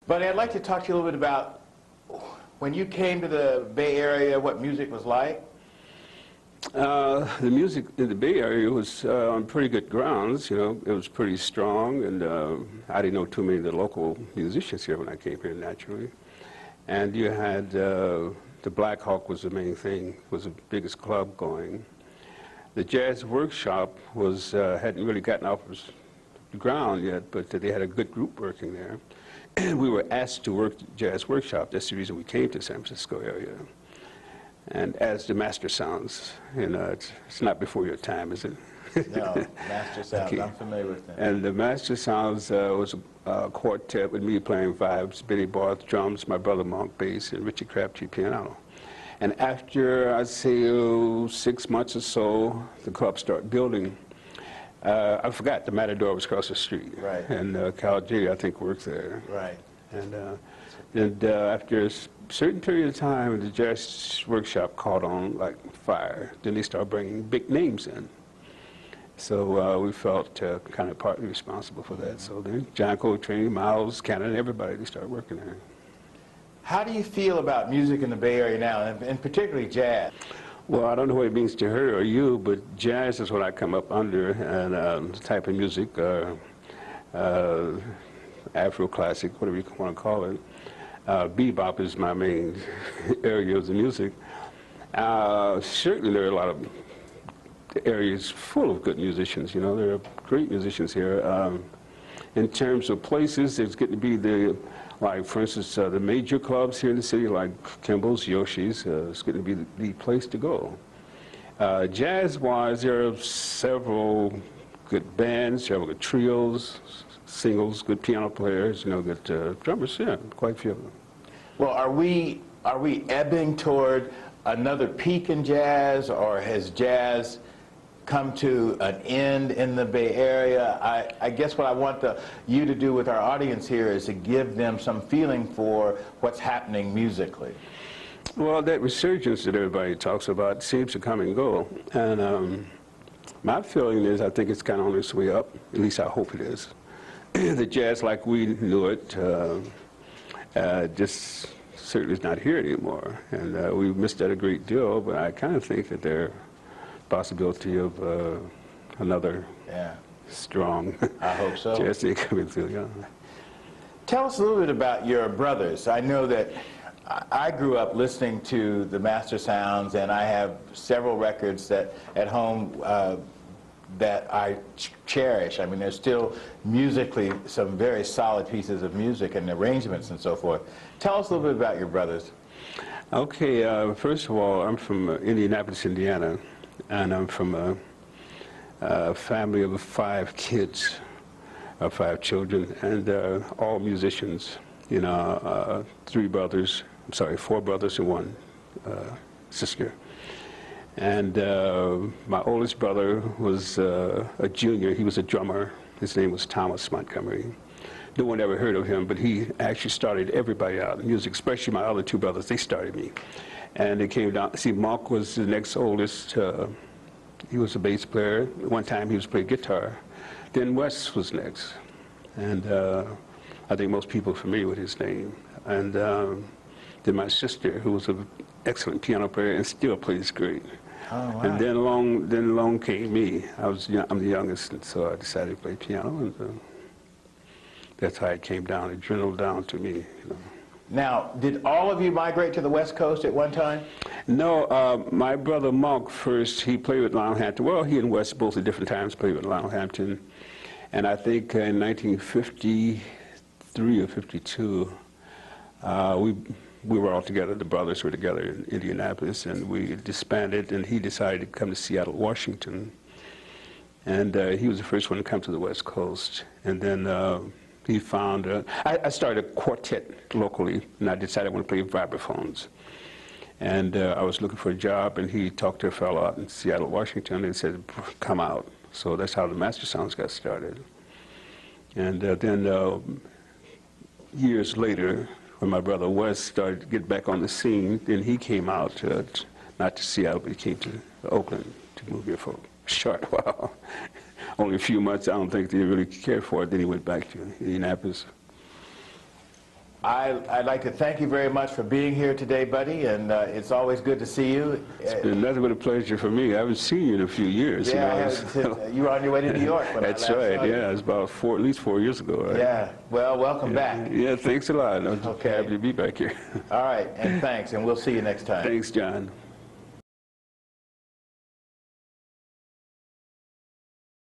But I'd like to talk to you a little bit about when you came to the Bay Area, what music was like. The music in the Bay Area was on pretty good grounds. You know, it was pretty strong, and I didn't know too many of the local musicians here when I came here, naturally. And you had the Black Hawk was the main thing, was the biggest club going. The Jazz Workshop was hadn't really gotten off the ground yet, but they had a good group working there. And we were asked to work the Jazz Workshop. That's the reason we came to San Francisco area. And as the Master Sounds, you know, it's not before your time, is it? No, Master Sounds, okay. I'm familiar with them. And the Master Sounds was a quartet with me playing vibes, Benny Barth drums, my brother Monk bass, and Richie Crabtree piano. And after, I'd say, 6 months or so, the club started building. I forgot the Matador was across the street. Right. And Cal J, I think, worked there. Right. And after a certain period of time, the Jazz Workshop caught on like fire. Then they started bringing big names in. So we felt kind of partly responsible for that. So then John Coltrane, Miles, Cannon, everybody, they started working there. How do you feel about music in the Bay Area now, and particularly jazz? Well, I don't know what it means to her or you, but jazz is what I come up under, and the type of music, Afro-classic, whatever you want to call it. Bebop is my main area of the music. Certainly there are a lot of areas full of good musicians, you know, there are great musicians here. In terms of places, there's getting to be like for instance, the major clubs here in the city, like Kimball's, Yoshi's, it's getting to be the place to go. Jazz-wise, there are several good bands, several good trios, singles, good piano players, you know, good drummers, yeah, quite a few of them. Well, are we ebbing toward another peak in jazz, or has jazz come to an end in the Bay Area? I guess what I want you to do with our audience here is to give them some feeling for what's happening musically. Well, that resurgence that everybody talks about seems to come and go. And my feeling is I think it's kind of on its way up. At least I hope it is. The jazz like we knew it just certainly is not here anymore. And we missed that a great deal, but I kind of think that there's possibility of another strong I hope so. jazz thing coming through. Yeah. Tell us a little bit about your brothers. I know that I grew up listening to the Master Sounds, and I have several records that at home that I cherish. I mean, there's still musically some very solid pieces of music and arrangements and so forth. Tell us a little bit about your brothers. Okay, first of all, I'm from Indianapolis, Indiana, and I'm from a family of 5 kids, 5 children, and all musicians. You know, 4 brothers and 1 sister. And my oldest brother was a junior. He was a drummer. His name was Thomas Montgomery. No one ever heard of him, but he actually started everybody out in music, especially my other 2 brothers. They started me. And they came down. See, Mark was the next oldest. He was a bass player. One time he was playing guitar. Then Wes was next. And I think most people are familiar with his name. And then my sister, who was an excellent piano player and still plays great. Oh, wow. And then along came me. I'm the youngest, and so I decided to play piano, and that's how it came down. It dwindled down to me. You know. Now, did all of you migrate to the West Coast at one time? No, my brother Monk first, he played with Lionel Hampton. Well, he and Wes both at different times played with Lionel Hampton. And I think in 1953 or 52, we were all together, the brothers were together in Indianapolis, and we disbanded, and he decided to come to Seattle, Washington. And he was the first one to come to the West Coast. And then he found, I started a quartet locally, and I decided I want to play vibraphones. And I was looking for a job, and he talked to a fellow out in Seattle, Washington, and said, come out. So that's how the Master Sounds got started. And then years later, when my brother Wes started to get back on the scene, then he came out, not to Seattle, but he came to Oakland to move here for a short while. Only a few months, I don't think they really cared for it. Then he went back to Indianapolis. I'd like to thank you very much for being here today, buddy, and it's always good to see you. It's been nothing but a pleasure for me. I haven't seen you in a few years. Yeah, you were on your way to New York when That's I last right, saw you. yeah. It's about at least 4 years ago. Right? Yeah, well, welcome back. Yeah, thanks a lot. I'm Okay. happy to be back here. All right, and thanks, and we'll see you next time. Thanks, John.